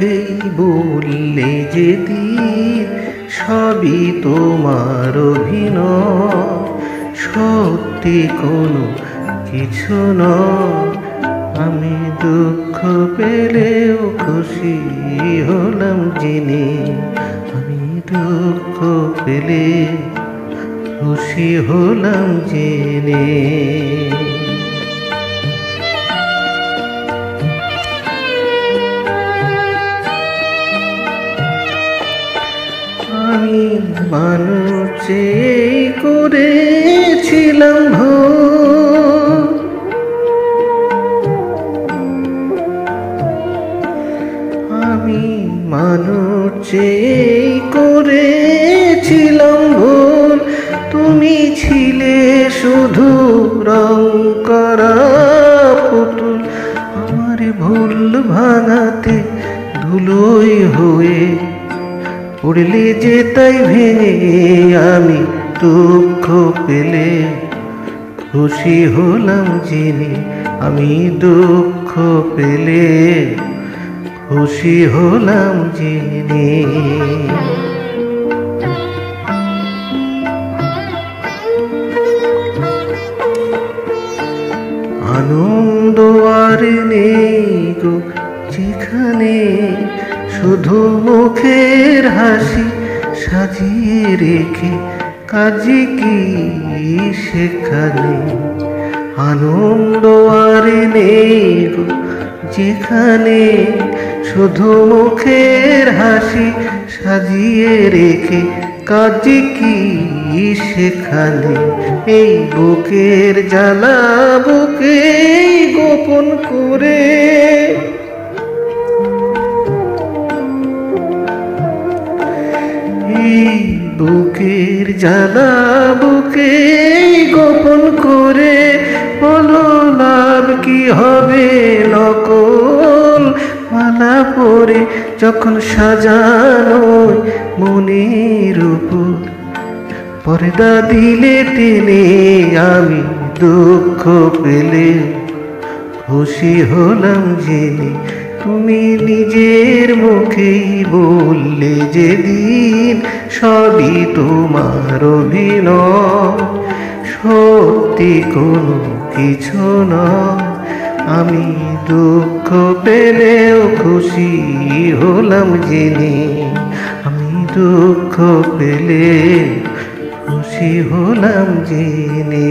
মুখেই বললে যেদিন সবই তোমার অভিনয়, সত্যি কোনো কিছু নয়। আমি দুঃখ পেলেও খুশি হলাম জেনে, আমি দুঃখ পেলে খুশি হলাম জেনে। আমি মানুষ চেয়ে করেছিলাম ভুল, আমি মানুষ চেয়ে করেছিলাম ভুল। তুমি ছিলে শুধু রং করা পুতুল, আমার ভুল ভাঙাতে ধুলোই হয়ে পড়লে যে তাই ভেঙে। আমি দুঃখ পেলে খুশি হলাম জেনে, আমি দুঃখ পেলে খুশি হলাম জেনে। আনন্দ আর নেই গো যেখানে, শুধু মুখের হাসি সাজিয়ে রেখে কাজে কি সেখানে। আনন্দ আর নেই গো যেখানে, শুধু মুখের হাসি সাজিয়ে রেখে কাজে কি সেখানে। এই বুকের জ্বালা বুকে গোপন করে, এই বুকের জ্বালা বুকে গোপন করে। বলো লাভ কি হবে নকল মালা পরে, যখন সাজানো মনের উপর পর্দা দিলে টেনে। আমি দুঃখ পেলে খুশি হলাম জেনে, তুমি নিজের মুখেই বললে যেদিন সবই তোমার অভিনয়, সত্যি কোনো কিছু নয়। আমি দুঃখ পেলেও খুশি হলাম জেনে, আমি দুঃখ পেলে খুশি হলাম জেনে।